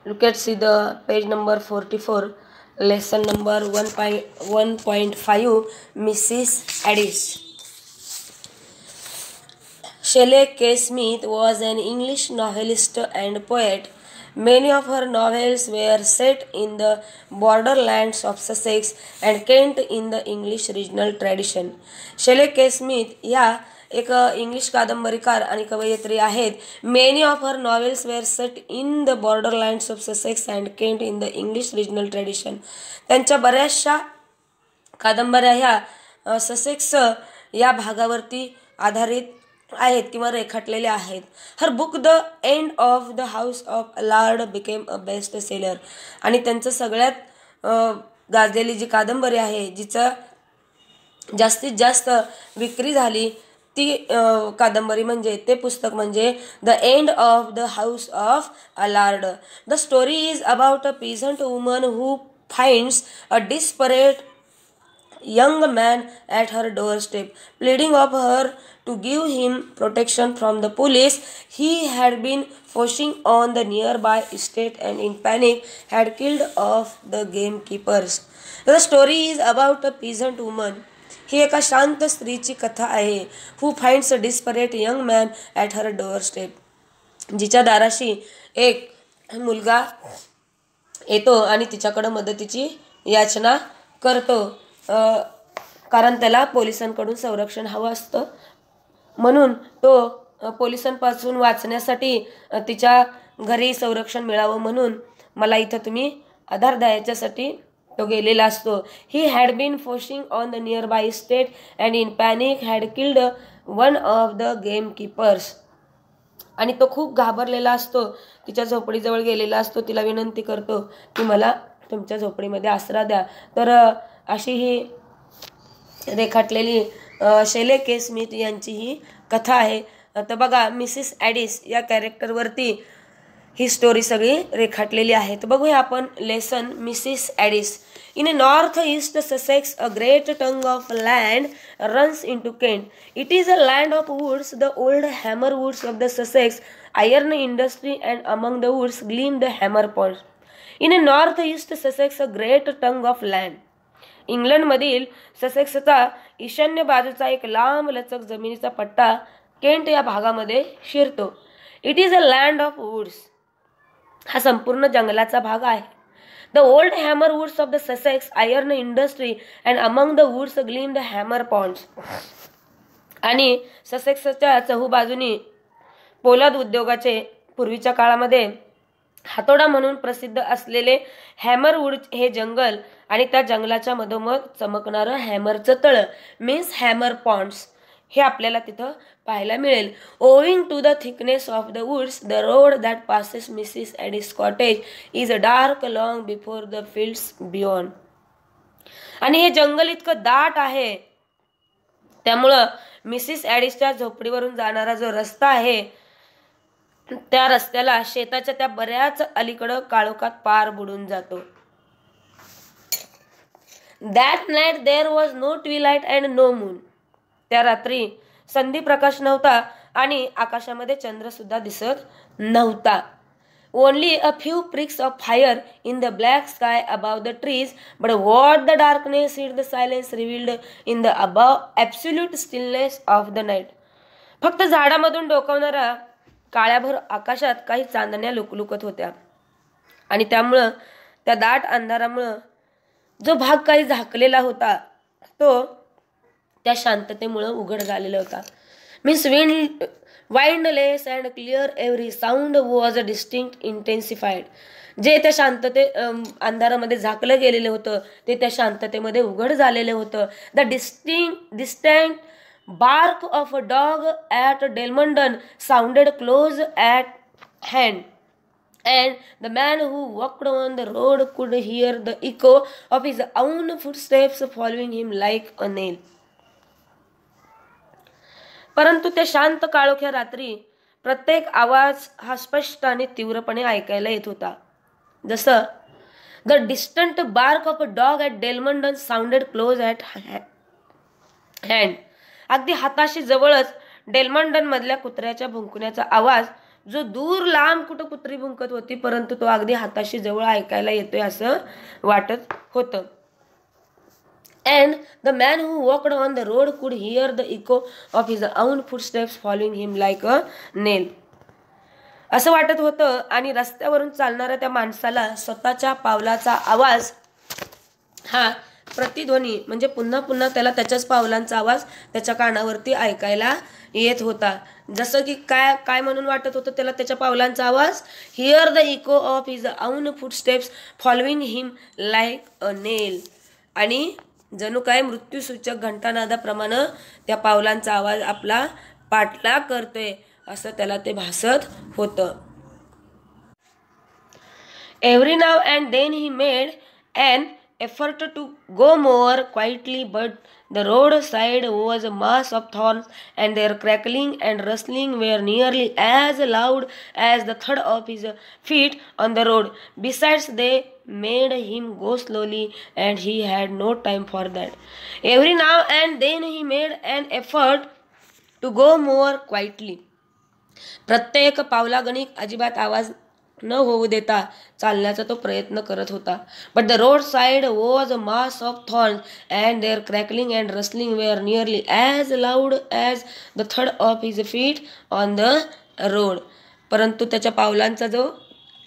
Look at see the page number 44, lesson number 1.5, Mrs. Addis. Shelley K. Smith was an English novelist and poet. Many of her novels were set in the borderlands of Sussex and Kent in the English regional tradition. Shelley K. Smith या एक English कादंबरीकार आणि कवयित्री आहेत. Many of her novels were set in the borderlands of Sussex and Kent in the English regional tradition. त्यांच्या बऱ्याचशा कादंबऱ्या ह्या ससेक्स या भागावरती आधारित आहेत किंवा रेखाटलेल्या आहेत. Her book the end of the house of Alard became a best seller. आणि त्यांचं सगळ्यात गाजलेली जी कादंबरी आहे जिचं जास्तीत जास्त विक्री झाली ती कादंबरी म्हणजे ते पुस्तक म्हणजे the end of the house of Alard. The story is about a peasant woman who finds a desperate young man at her doorstep, pleading of her to give him protection from the police he had been forcing on the nearby estate and in panic had killed off the gamekeepers. The story is about a peasant woman. ही एका शांत स्त्रीची कथा आहे. who finds a desperate young man at her doorstep. जिच्या दाराशी एक मुलगा येतो आणि तिच्याकडे मदतीची याचना करतो, कारण त्याला पोलिसांकडून संरक्षण हवं असतं. म्हणून तो पोलिसांपासून वाचण्यासाठी तिच्या घरी संरक्षण मिळावं म्हणून मला इथं तुम्ही आधार द्या याच्यासाठी तो गेलेला असतो. He had been forcing on the nearby state and in panic had killed one of the gamekeepers. आणि तो खूप घाबरलेला असतो, तिच्या झोपडीजवळ गेलेला असतो, तिला विनंती करतो की मला तुमच्या झोपडीमध्ये आसरा द्या. तर अशी ही रेखाटलेली शेले के स्मिथ यांची ही कथा आहे. तर बघा मिसिस ॲडिस या कॅरेक्टरवरती ही स्टोरी सगळी रेखाटलेली आहे. तर बघूया आपण lesson Mrs Adis. In a north east Sussex a great tongue of land runs into Kent. It is a land of woods, the old hammer woods of the Sussex, iron industry and among the woods gleam the hammer points. In a north east Sussex a great tongue of land. इंग्लंडमधील ससेक्सचा ईशान्य बाजूचा एक लांब लचक जमिनीचा पट्टा Kent या भागामध्ये शिरतो. It is a land of woods. हा संपूर्ण जंगलाचा भाग आहे. The old hammer woods of the Sussex, iron industry and among the woods gleam the hammer points. आणि ससेक्सच्या चहूबाजूनी पोलाद उद्योगाचे पूर्वीच्या काळामध्ये हातोडा म्हणून प्रसिद्ध असलेले हॅमरवूड हे जंगल आणि त्या जंगलाच्या मधोमध चमकणारं हॅमरचं तळं मीन्स हॅमर पॉन्ड्स हे आपल्याला तिथं पाहायला मिळेल. Owing to the thickness of the woods the road that passes Mrs Addis cottage is a dark long before the fields beyond. आणि हे जंगल इतकं दाट आहे त्यामुळं मिसिस ॲडिसच्या झोपडीवरून जाणारा जो रस्ता आहे त्या रस्त्याला शेताच्या त्या बऱ्याच अलीकडं काळोखात पार बुडून जातो. That night there was no twilight and no moon. त्या रात्री संधी प्रकाश नव्हता आणि आकाशामध्ये चंद्र सुद्धा दिसत नव्हता. Only a few prix of fire in the black sky above the trees, but what the darkness it the silence revealed in the above absolute stillness of the night. फक्त झाडामधून डोकावणारा काळ्याभर आकाशात काही चांदण्या लुकलुकत होत्या आणि त्यामुळं त्या दाट अंधारामुळं जो भाग काही झाकलेला होता तो त्या शांततेमुळं उघड झालेला होता. Means windless and clear every sound was a distinct intensified. जे त्या अंधारामध्ये झाकलं गेलेलं होतं ते त्या शांततेमध्ये उघड झालेलं होतं. The distant bark of a dog at Delmondon sounded close at hand, and the man who walked on the road could hear the echo of his own footsteps following him like a nail. परंतु त्या शांत काळोख्या रात्री प्रत्येक आवाज हा स्पष्ट आणि तीव्रपणे ऐकायला येत होता. जसं the distant bark of a dog at Delmonden sounded close at hand. अगदी हाताशी जवळच डेल्मंडन मधल्या कुत्र्याच्या भुंकण्याचा आवाज जो दूर लांब कुठं कुत्री भुंकत होती, परंतु तो अगदी हाताशी जवळ ऐकायला येतोय असं वाटत होतं. And the man who walked on the road could hear the echo of his own footsteps following him like a nail. असं वाटत होतं आणि रस्त्यावरून चालणाऱ्या त्या माणसाला स्वतःच्या पावलाचा आवाज हा प्रतिध्वनी म्हणजे पुन्हा पुन्हा त्याला त्याच्याच पावलांचा आवाज त्याच्या कानावरती ऐकायला येत होता. जसं की काय काय म्हणून वाटत होतं त्याला त्याच्या पावलांचा आवाज, here the eco of his on footsteps following him like a nail. आणि जणू काय मृत्यूसूचक घंटानादाप्रमाणे त्या पावलांचा आवाज आपला पाठलाग करतोय असं त्याला ते भासत होतं. Every now and then he made an effort to go more quietly, but the roadside was a mass of thorns, and their crackling and rustling were nearly as loud as the thud of his feet on the road. Besides, they made him go slowly, and he had no time for that. Every now and then he made an effort to go more quietly. प्रत्येक पावलागणिक अजिबात आवाज न होऊ देता चालण्याचा तो प्रयत्न करत होता. But the road side was a mass of thorns and their crackling and rustling were nearly as loud as the thud of his feet on the road. परंतु त्याच्या पावलांचा जो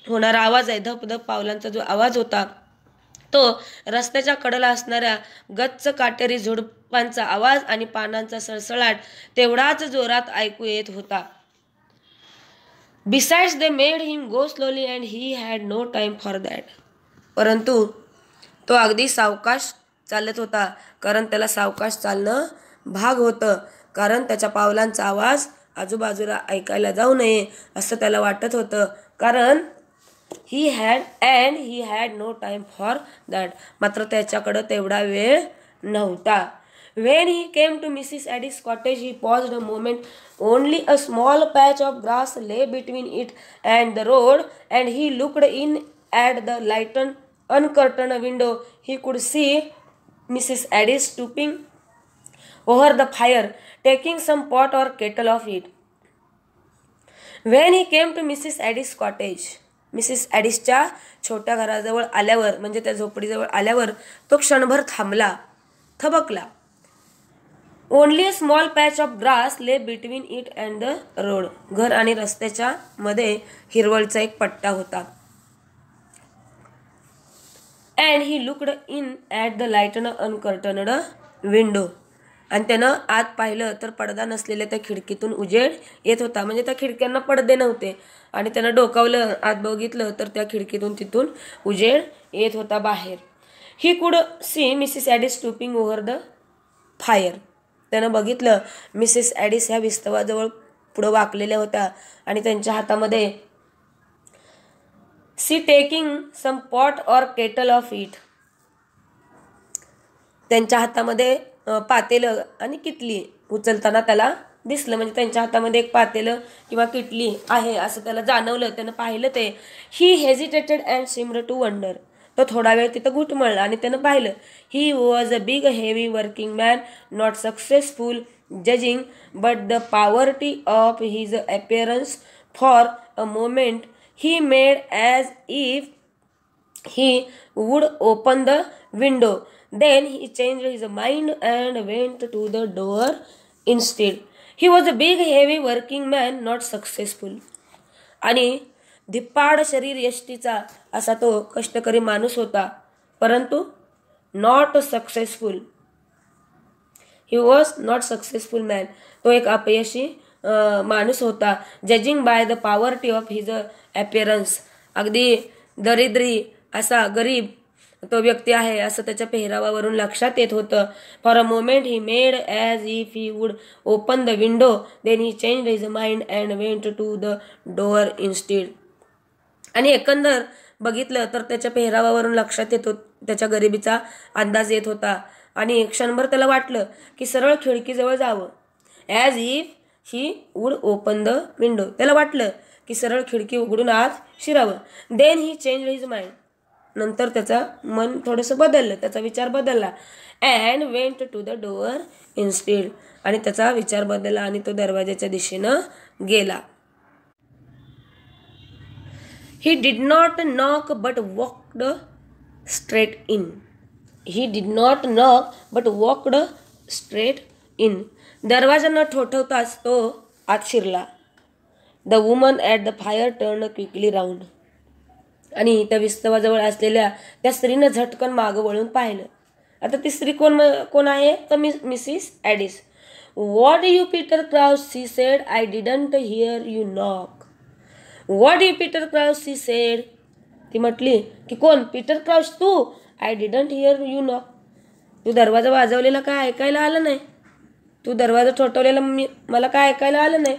होणारा आवाज आहे, धपधप पावलांचा जो आवाज होता, तो रस्त्याच्या कडेला असणाऱ्या गच्च काटेरी झुडपांचा आवाज आणि पानांचा सळसळाट तेवढाच जोरात ऐकू येत होता. Besides, they made him go slowly and he had no time for that. परंतु तो अगदी सावकाश चालत होता, कारण त्याला सावकाश चालणं भाग होतं, कारण त्याच्या पावलांचा आवाज आजूबाजूला ऐकायला जाऊ नये असं त्याला वाटत होतं, कारण he had no time for that. मात्र त्याच्याकडे तेवढा वेळ नव्हता. When he came to Mrs. Addis's cottage, he paused a moment. Only a small patch of grass lay between it and the road, and he looked in at the lightened, uncurtained window. He could see Mrs. Addis stooping over the fire, taking some pot or kettle of it. When he came to Mrs. Addis's cottage, Mrs ॲडिसच्या छोट्या घराजवळ आल्यावर, म्हणजे त्या झोपडीजवळ आल्यावर तो क्षणभर थांबला, थबकला. Only a small patch of grass lay between it and the road. घर आणि रस्त्याच्या मध्ये हिरवळचा एक पट्टा होता. And he looked in at the lighted uncurtained window. आणि त्यानं आत पाहिलं तर पडदा नसलेल्या त्या खिडकीतून उजेड येत होता, म्हणजे त्या खिडक्यांना पडदे नव्हते. आणि त्यानं डोकावलं, आत बघितलं तर त्या खिडकीतून तिथून उजेड येत होता बाहेर. He could see Mrs Addis stooping over the fire. त्यानं बघितलं मिसेस ॲडिस ह्या विस्तवाजवळ पुढं वाकलेल्या होत्या आणि त्यांच्या हातामध्ये she taking some pot or kettle off it. त्यांच्या हातामध्ये पातेलं आणि किटली उचलताना त्याला दिसलं, म्हणजे त्यांच्या हातामध्ये एक पातेलं किंवा किटली आहे असं त्याला जाणवलं. त्यानं पाहिलं ते. He hesitated and seemed to wonder. तो थोडा वेळ तिथं घुटमळला आणि त्यानं पाहिलं. He was a big heavy working man, not successful judging but the poverty of his appearance. For a moment he made as if he would open the window. Then he changed his mind and went to the door instead. He was a big, heavy working man, not successful. आणि धिप्पाड शरीर यष्टीचा असा तो कष्टकरी माणूस होता, परंतु not successful. He was not successful man. तो एक अपयशी माणूस होता. Judging by the poverty of his appearance. अगदी दरिद्री असा गरीब तो व्यक्ती आहे असं त्याच्या पेहरावावरून लक्षात येत होतं. For a moment he made as if he would open the window. Then he change his mind and went to the door instead. आणि एकंदर बघितलं तर त्याच्या पेहरावावरून लक्षात येतो, त्याच्या गरिबीचा अंदाज येत होता. आणि क्षणभर त्याला वाटलं की सरळ खिडकीजवळ जावं. As if he would open the window. त्याला वाटलं की सरळ खिडकी उघडून आत शिरावं. Then he change his mind. नंतर त्याचं मन थोडंसं बदललं, त्याचा विचार बदलला. And went to the door instead. आणि त्याचा विचार बदलला आणि तो दरवाजाच्या दिशेनं गेला. He did not knock but walked straight in. He did not knock but walked straight in. दरवाजा न ठोठवताच तो आत शिरला. The woman at the fire turned quickly round. आणि त्या विस्तवाजवळ असलेल्या त्या स्त्रीनं झटकन मागं वळून पाहिलं. आता ती स्त्री कोण आहे तर Mrs ॲडिस. What you Peter Crouch, she said. I didn't hear you knock. What you Peter Crouch, she said. ती म्हटली की कोण पीटर क्राउच तू. I didn't hear you knock. तू दरवाजा वाजवलेला काय ऐकायला आलं नाही. तू दरवाजा ठोठवलेला मला काय ऐकायला आलं नाही.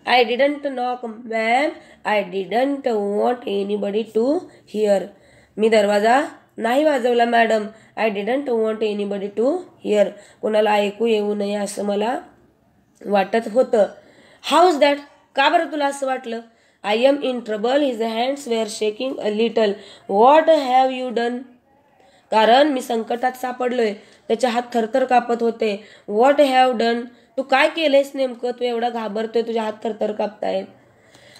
I didn't knock ma'am. I didn't want anybody to hear. मी दरवाजा नाही वाजवला madam. I didn't want anybody to hear. कोणाला ऐकू येऊ नये असं मला वाटत होतं. How's that. का बरं तुला असं वाटलं. I am in trouble. His hands were shaking a little. What have you done. कारण मी संकटात सापडलोय. त्याचे हात थरथर कापत होते. What have done. तू काय केलंयस नेमकं. तू एवढा घाबरतोय. तुझे हात थरथर कापतायत.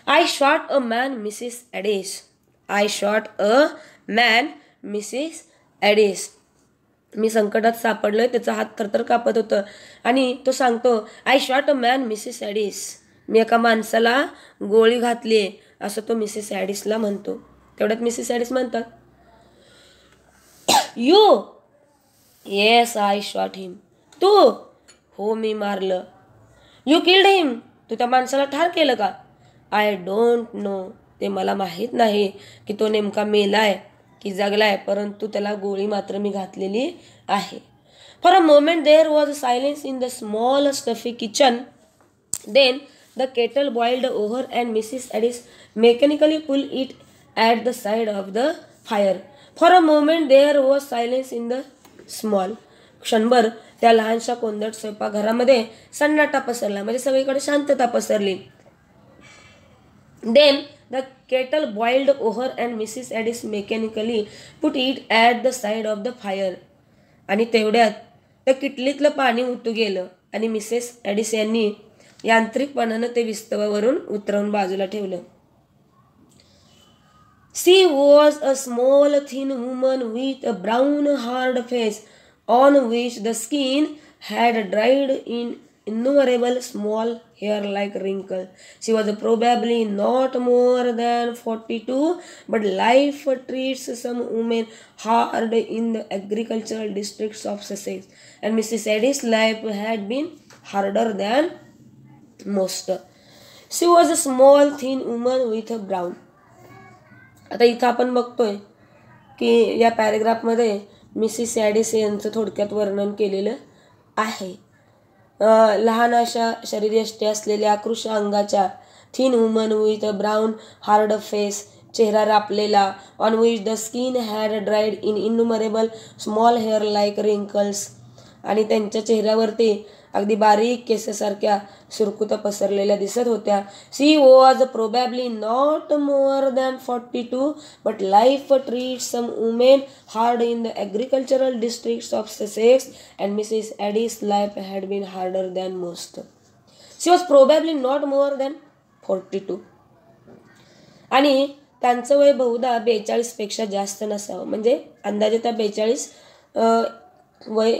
I shot a man Mrs Addis. I shot a man Mrs Addis. मी संकटात सापडलोय. त्याचा हात थरथर कापत होतं आणि तो सांगतो I shot a man Mrs Addis. मी एका माणसाला गोळी घातली असं तो मिसिस ॲडिसला म्हणतो. तेवढ्यात मिसिस ॲडिस म्हणतात यू. येस आय शॉट हिम. तू. हो मी मारलं. यू किल्ड हिम. तू त्या माणसाला ठार केलं का. I don't no. ते मला माहीत नाही की तो नेमका मेलाय की जगलाय, परंतु त्याला गोळी मात्र मी घातलेली आहे. For a moment there was a silence in the small stuffy kitchen. Then the kettle boiled over and Mrs Addis mechanically pull it at the side of the fire. For a moment there was silence in the small. क्षणभर त्या लहानशा कोंदट स्वयंपाकघरामध्ये सन्नाटा पसरला, म्हणजे सगळीकडे शांतता पसरली. Then the kettle boiled over and Mrs Addis mechanically put it at the side of the fire. आणि तेवढ्यात त्या किटलीतलं पाणी उतू गेलं आणि मिसेस ॲडिस यांनी यांत्रिकपणानं ते विस्तवावरून उतरवून बाजूला ठेवलं. She was a small thin woman with a brown hard face on which the skin had dried in innumerable small hair-like wrinkles. She was probably not more than 42, but life treats some women hard in the agricultural districts of Sussex, and Mrs. Eddy's life had been harder than most. She was a small, thin woman with a brown. आता इथं आपण बघतोय की या पॅरेग्राफमध्ये Mrs ॲडिस यांचं थोडक्यात वर्णन केलेलं आहे. लहान अशा शरीरयष्टी असलेल्या आकृष अंगाच्या, thin woman with a brown hard face, चेहरा रापलेला, on which the skin had dried in innumerable small hair like wrinkles, आणि त्यांच्या चेहऱ्यावरती अगदी बारीक केसासारख्या सुरकुत्या पसरलेल्या दिसत होत्या. She was probably not more than 42, but life treat some women hard in the agricultural districts of Sussex, and Mrs Addis life had been harder than most. She was probably not more than 42. आणि त्यांचं वय बहुधा 42पेक्षा जास्त नसावं, म्हणजे अंदाजे त्या 42 वय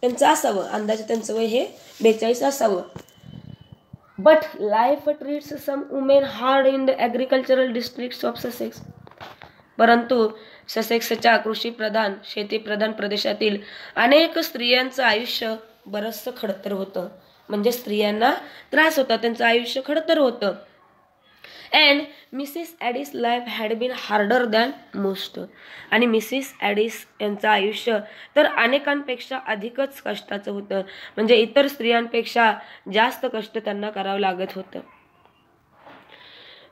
त्यांचं असावं, अंदाजे त्यांचं वय हे 42 असावं. But life treats some women hard in the agricultural districts of Sussex. परंतु ससेक्सच्या कृषीप्रधान, शेतीप्रधान प्रदेशातील अनेक स्त्रियांचं आयुष्य बरंचसं खडतर होतं, म्हणजे स्त्रियांना त्रास होता, त्यांचं आयुष्य खडतर होतं. And Mrs Addis life had been harder than most. आणि मिसेस ॲडिस यांचं आयुष्य तर अनेकांपेक्षा अधिकच कष्टाचं होतं, म्हणजे इतर स्त्रियांपेक्षा जास्त कष्ट त्यांना करावं लागत होतं.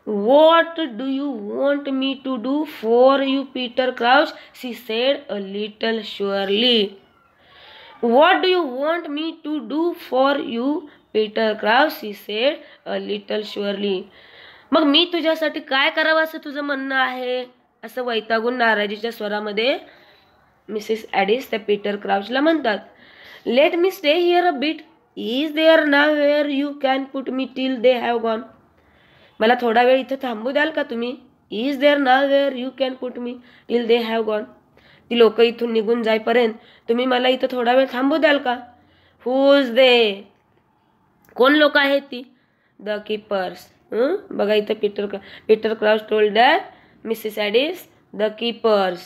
What do you want me to do for you, Peter Crouch? She said a little surely. What do you want me to do for you, Peter Crouch? She said a little surely. मग मी तुझ्यासाठी काय करावं असं तुझं म्हणणं आहे, असं वैतागून नाराजीच्या स्वरामध्ये मिसेस ॲडिस त्या पीटर क्राउचला म्हणतात. Let me stay here a bit. Is there nowhere you can put me till they have gone. मला थोडा वेळ इथं थांबू द्याल का तुम्ही, is there nowhere you can put me till they have gone. ती लोक इथून निघून जाईपर्यंत तुम्ही मला इथं थोडा वेळ थांबू द्याल का? हुज दे, कोण लोक आहेत ती? The keepers. बघा इथं Peter Crouch told that Mrs Addis the keepers,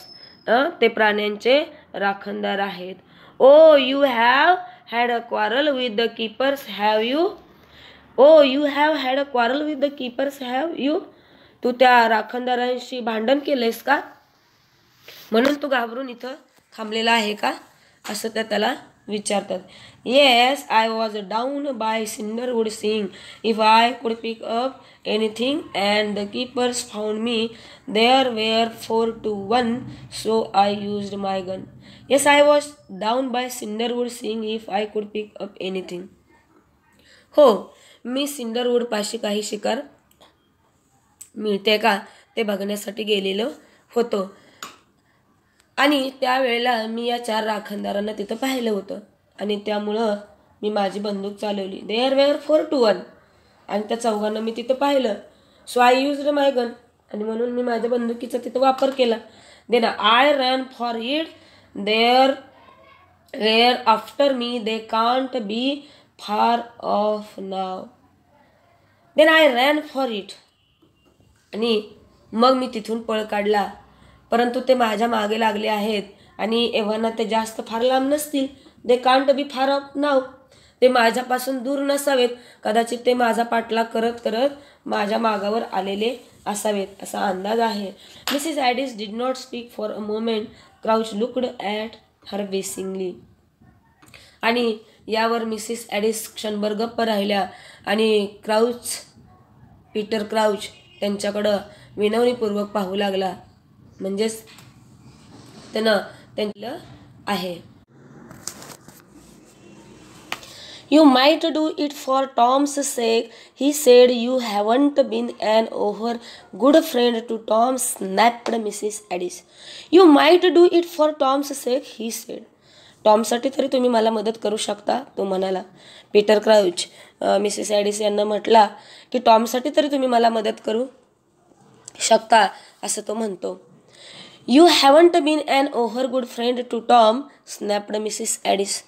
ते प्राण्यांचे राखणदार आहेत. Oh you have had a quarrel with the keepers have you? Oh you have had a quarrel with the keepers have you? तू त्या राखणदारांशी भांडण केलंयस का? म्हणून तू घाबरून इथं थांबलेला आहे का? असं त्याला विचारतात. Yes, I was down by Cinderwood seeing if I could pick up anything and the keepers found me there were 4 to 1 so I used my gun. Yes, I was down by Cinderwood seeing if I could pick up anything. हो, मी सिंडरवूड पाशी काही शिकार मिळते का ते बघण्यासाठी गेलेलो होतो आणि त्यावेळेला मी या 4 राखणदारांना तिथं पाहिलं होतं आणि त्यामुळं मी माझी बंदूक चालवली. देअर वेअर 4 to 1 आणि त्या चौघांना मी तिथं पाहिलं. So I used my gun आणि म्हणून मी माझ्या बंदुकीचा तिथं वापर केला. Then I ran for it there were after me they can't be far off now. Then I ran for it आणि मग मी तिथून पळ काढला, परंतु ते माझ्या मागे लागले आहेत आणि एव्हाना ते जास्त फार लांब नसतील. दे कांट बी फार ऑफ नाव, ते माझ्यापासून दूर नसावेत. कदाचित ते माझा पाठलाग करत करत माझ्या मागावर आलेले असावेत असा अंदाज आहे. Mrs Addis did not speak for a moment. Crouch looked at her beseechingly. आणि यावर मिसेस ॲडिस क्षणभर गप्प राहिल्या आणि पीटर क्राउच त्यांच्याकडं विनवणीपूर्वक पाहू लागला. म्हणजेच त्यानं त्यांना आहे. You might do it for Tom's sake, he said. You haven't been an over good friend to Tom, snapped Mrs. ॲडिस. You might do it for Tom's sake, he said. टॉमसाठी तरी तुम्ही मला मदत करू शकता, तो म्हणाला. पीटर क्राउच मिसेस ॲडिस यांना म्हटला की टॉमसाठी तरी तुम्ही मला मदत करू शकता असं तो म्हणतो. You haven't been an over good friend to Tom, snapped Mrs. ॲडिस.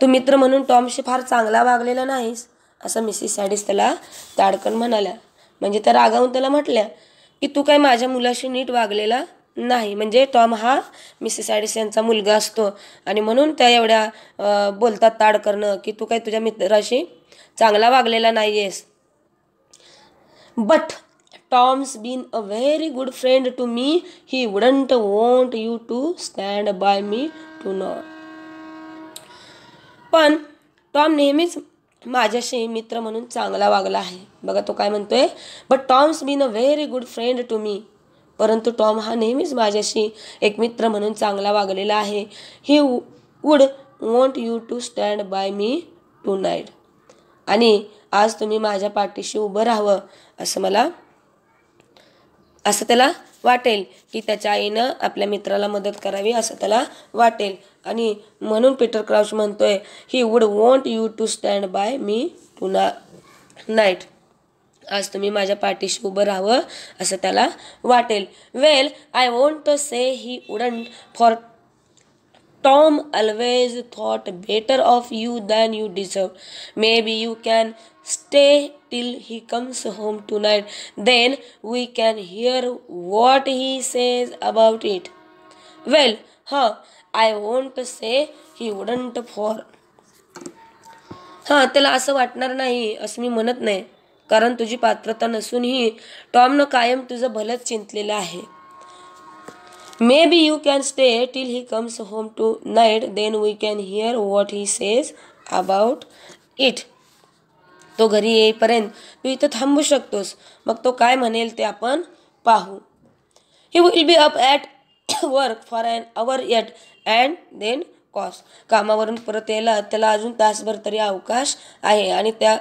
तू मित्र म्हणून टॉमशी फार चांगला वागलेला नाहीस असं मिसेस ॲडिस त्याला ताडकन म्हणाल्या. म्हणजे त्या रागावून त्याला म्हटल्या की तू काय माझ्या मुलाशी नीट वागलेला नाही. म्हणजे टॉम हा मिसेस ॲडिस यांचा मुलगा असतो आणि म्हणून त्या एवढ्या बोलतात ताड करणं की तू काय तुझ्या मित्राशी चांगला वागलेला नाही आहेस. But Tom's been a very good friend to me. He wouldn't want you to stand by me tonight. पण टॉम नेहमीच माझ्याशी मित्र म्हणून चांगला वागला आहे. बघा तो काय म्हणतोय. But Tom's been a very good friend to me. परंतु टॉम हा नेहमीच माझ्याशी एक मित्र म्हणून चांगला वागलेला आहे. He would want you to stand by me tonight. आणि आज तुम्ही माझ्या पाठीशी उभं राहावं असं त्याला वाटेल की त्याच्या आईनं आपल्या मित्राला मदत करावी असं त्याला वाटेल. आणि म्हणून पीटर क्राउच म्हणतोय he would want you to stand by me tonight. आज तुम्ही माझ्या पाठीशी उभं राहावं असं त्याला वाटेल. Well, I want to say he wouldn't, for Tom always thought better of you than you deserve. Maybe you can stay till he comes home tonight. Then we can hear what he says about it. Well, I won't say he wouldn't for. त्याला असं वाटणार नाही असं मी म्हणत नाही, कारण तुझी पात्रता नसूनही टॉमनं कायम तुझं भलंच चिंतलेलं आहे. Maybe you can stay till he comes home tonight. Then we can hear what he says about it. तो घरी येईपर्यंत तू इथं थांबू शकतोस, मग तो काय म्हणेल ते आपण पाहू. He will be up at work for an hour yet and then course. कामावरून परत यायला त्याला अजून तासभर तरी अवकाश आहे आणि त्या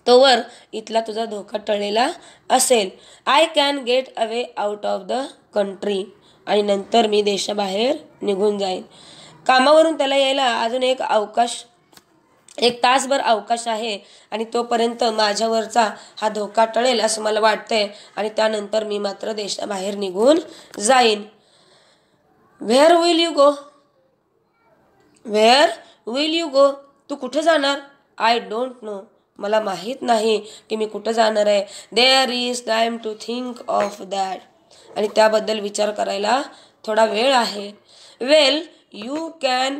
तोवर इथला तुझा धोका टळलेला असेल. I can get away out of the country. आणि नंतर मी देशाबाहेर निघून जाईन. कामावरून त्याला यायला अजून एक अवकाश 1 तासभर अवकाश आहे आणि तोपर्यंत माझ्यावरचा हा धोका टळेल असं मला वाटतंय आणि त्यानंतर मी मात्र देशाबाहेर निघून जाईन. Where will you go? Where will you go? तू कुठं जाणार? I don't know. मला माहीत नाही की मी कुठं जाणार आहे. There is time to think of that. आणि त्याबद्दल विचार करायला थोडा वेळ आहे. Well you can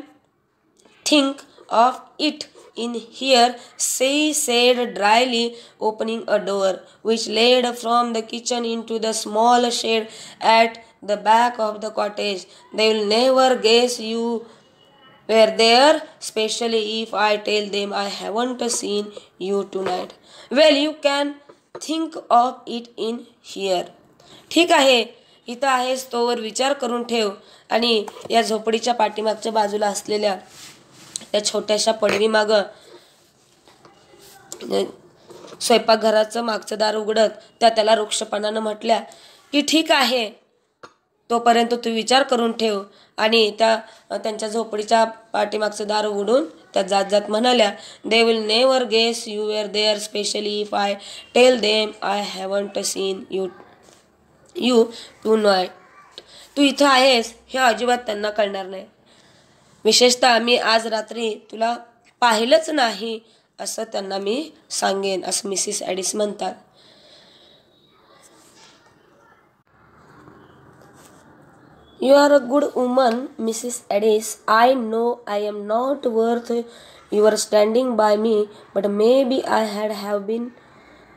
think of it in here, she said dryly, opening a door which led from the kitchen into the small shed at the back of the cottage. They will never guess you were there, especially if I tell them I haven't seen you tonight. Well, you can think of it in here. ठीक आहे, इथं आहेस तोवर विचार करून ठेव. आणि या झोपडीच्या पाठीमागच्या बाजूला असलेल्या त्या छोट्याशा पडवीमागं स्वयंपाकघराचं मागचं दार उघडत त्याला वृक्षपणानं म्हटल्या की ठीक आहे, तोपर्यंत तू विचार करून ठेव. आणि त्यांच्या झोपडीच्या पाठीमागचं दार उघडून त्या जात जात म्हणाल्या, they will never guess you were there, especially if I tell them I haven't seen you tonight. तू इथं आहेस हे अजिबात त्यांना कळणार नाही. विशेषतः मी आज रात्री तुला पाहिलंच नाही असं त्यांना मी सांगेन, असं मिसेस ॲडिस म्हणतात. You are a good woman, Mrs Addis. I know I am not worth your standing by me, but maybe I have been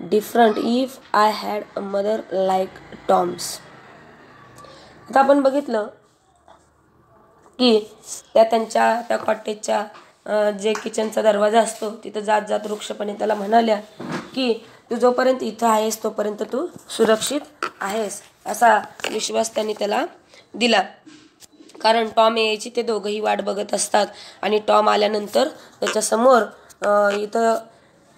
different if I had a mother like Tom's. आता आपण बघितलं की त्या कॉटेजच्या जे किचनचा दरवाजा असतो तिथं जात जात वृक्षपणे त्याला म्हणाल्या की तू जोपर्यंत इथं आहेस तोपर्यंत तू सुरक्षित आहेस असा विश्वास त्यांनी त्याला दिला. कारण टॉम यायची ते दोघंही वाट बघत असतात आणि टॉम आल्यानंतर त्याच्यासमोर इथं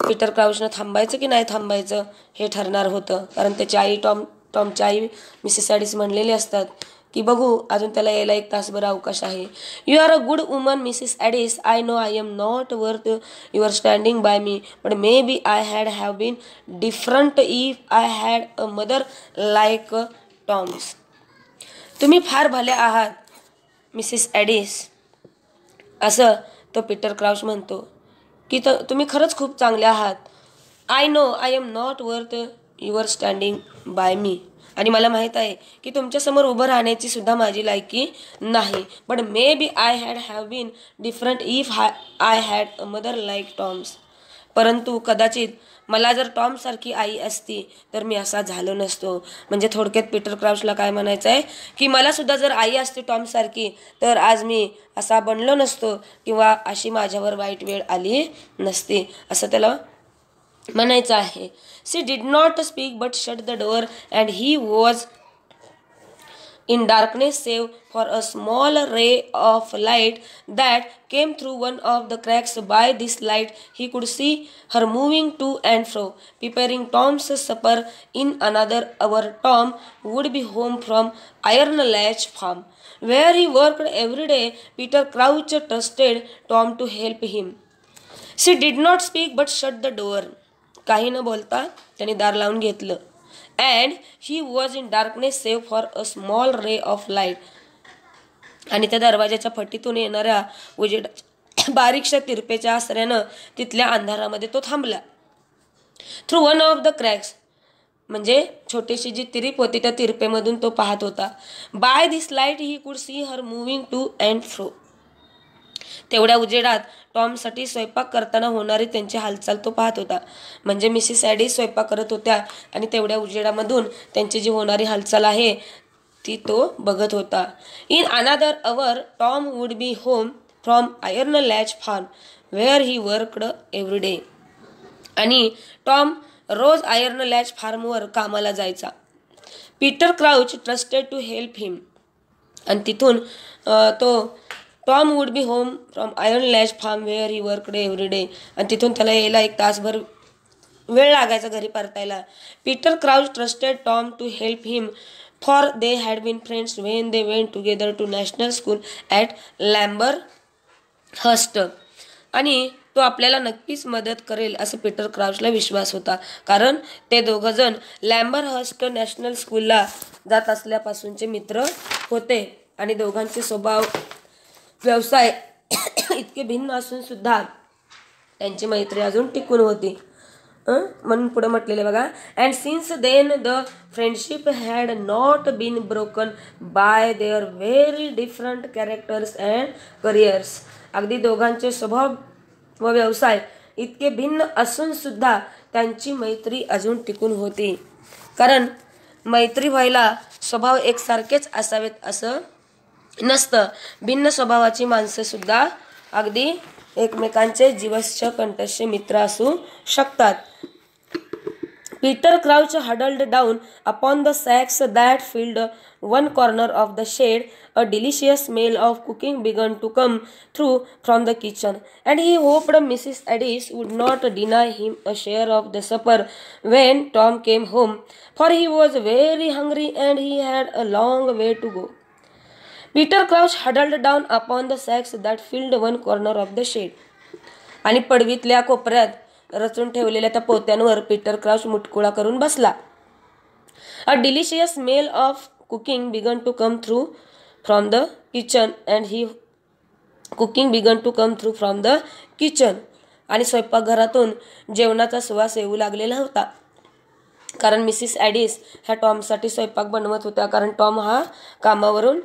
पीटर क्राउचनं थांबायचं की नाही थांबायचं हे ठरणार होतं. कारण त्याची आई टॉमची आई मिसेस ॲडिस म्हणलेली असतात की बघू अजून त्याला यायला 1 तासभर अवकाश आहे. You are a good woman, Mrs Addis. I know I am not worth your standing by me, but maybe I have been different if I had a mother like Tom's. तुम्ही फार भले आहात Mrs ॲडिस असं तो Peter crouch म्हणतो की तुम्ही खरंच खूप चांगले आहात. I know I am not worth your standing by me. आणि मला माहीत आहे की तुमच्यासमोर उभं राहण्याची सुद्धा माझी लायकी नाही, but maybe I have been different if I had a mother like Tom's. परंतु कदाचित मला जर टॉमसारखी आई असती तर मी असा झालो नसतो. म्हणजे थोडक्यात पीटर क्राउचला काय म्हणायचं आहे की मला सुद्धा जर आई असती टॉमसारखी तर आज मी असा बनलो नसतो किंवा अशी माझ्यावर वाईट वेळ आली नसती असं त्याला म्हणायचं आहे. She did not speak but shut the door and he was in darkness save for a small ray of light that came through one of the cracks. By this light he could see her moving to and fro, preparing Tom's supper. In another hour Tom would be home from Iron Latch Farm, where he worked every day. Peter Crouch trusted Tom to help him. She did not speak but shut the door. काही न बोलता त्याने दार लावून घेतलं. And he was in darkness save for a small ray of light. आणि त्या दरवाजाच्या फटीतून येणाऱ्या उजेडाच्या बारीकशा तिरपेच्या आसऱ्यानं तिथल्या अंधारामध्ये तो थांबला. Through one of the cracks, म्हणजे छोटीशी जी तिरीप होती त्या तिरपेमधून तो पाहत होता. By this light he could see her moving to and fro. तेवढ्या उजेडात टॉमसाठी स्वयंपाक करताना होणारी त्यांची हालचाल तो पाहत होता. म्हणजे मिसेस ॲडिस स्वयंपाक करत होत्या आणि तेवढ्या उजेडामधून त्यांची जी होणारी हालचाल आहे ती तो बघत होता. In another hour Tom would be home from Iron Latch Farm where he worked every day. आणि टॉम रोज आयर्न लॅच फार्मवर कामाला जायचा. Peter Crouch trusted to help him. आणि तिथून Tom would be home from Iron Latch Farm where he worked every day. आणि तिथून त्याला यायला 1 तासभर वेळ लागायचा घरी परतायला. Peter Crouch trusted Tom to help him for they had been friends when they went together to National School at Lamberhurst. आणि तो आपल्याला नक्कीच मदत करेल असं पीटर क्राउचला विश्वास होता, कारण ते दोघंजण लॅम्बरहर्स्ट नॅशनल स्कूलला जात असल्यापासूनचे मित्र होते आणि दोघांचे स्वभाव व्यवसाय इतके भिन्न असून सुद्धा त्यांची मैत्री अजून टिकून होती. म्हणून पुढे म्हटलेले बघा, and since then the friendship had not been broken by their very different characters and careers. अगदी दोघांचे स्वभाव व व्यवसाय इतके भिन्न असून सुद्धा त्यांची मैत्री अजून टिकून होती, कारण मैत्री व्हायला स्वभाव एकसारखेच असावेत असं नसतं. भिन्न स्वभावाची माणसं सुद्धा अगदी एकमेकांचे जीवस्य कंठस्थ मित्र असू शकतात. Peter Crouch huddled down upon the sacks that filled one corner of the shed. A delicious smell of cooking began to come through from the kitchen, and he hoped Mrs. Addis would not deny him a share of the supper when Tom came home, for he was very hungry and he had a long way to go. Peter Crouch huddled down upon the sacks that filled one corner of the shed. आणि पडवीतल्या कोपऱ्यात रचून ठेवलेल्या त्या पोत्यांवर Peter crouch मुटकुळा करून बसला. A delicious smell of cooking began to come through from the kitchen and he from the kitchen. आणि स्वयंपाकघरातून जेवणाचा सुवास येऊ लागलेला होता, कारण मिसिस ॲडिस ह्या टॉमसाठी स्वयंपाक बनवत होत्या, कारण टॉम हा कामावरून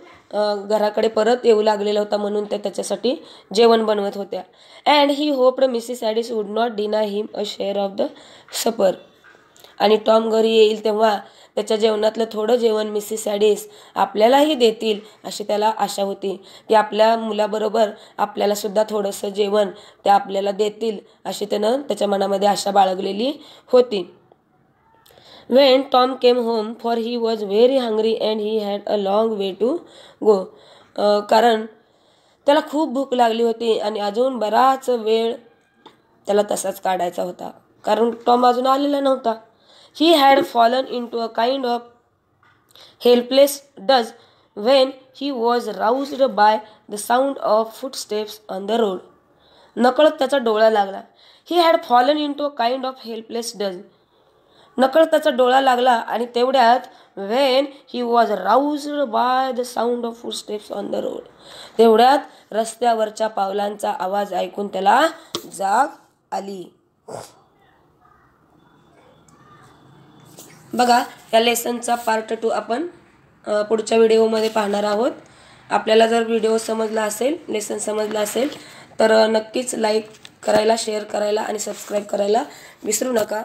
घराकडे परत येऊ लागलेला होता, म्हणून ते त्याच्यासाठी जेवण बनवत होत्या. And he hoped Mrs Addis would not deny him a share of the supper. आणि टॉम घरी येईल तेव्हा त्याच्या जेवणातलं थोडं जेवण मिसिस ॲडिस आपल्यालाही देतील अशी त्याला आशा होती, की आपल्या मुलाबरोबर आपल्याला सुद्धा थोडंसं जेवण ते आपल्याला देतील अशी त्यानं त्याच्या मनामध्ये आशा बाळगलेली होती. When Tom came home, for he was very hungry and he had a long way to go. कारण त्याला खूप भूक लागली होती आणि अजून बराच वेळ त्याला तसाच काढायचा होता, कारण टॉम अजून आलेला नव्हता. He had fallen into a kind of helpless doze when he was roused by the sound of footsteps on the road. नकळत त्याचा डोळा लागला. He had fallen into a kind of helpless doze. नकळत त्याचा डोळा लागला आणि तेवढ्यात when he was roused by the sound of footsteps on the road, तेवढ्यात रस्त्यावरच्या पावलांचा आवाज ऐकून त्याला जाग आली. बघा, या लेसनचा पार्ट 2 आपण पुढच्या व्हिडिओमध्ये पाहणार आहोत. आपल्याला जर व्हिडिओ समजला असेल, लेसन समजला असेल तर नक्कीच लाईक करायला, शेअर करायला आणि सबस्क्राईब करायला विसरू नका.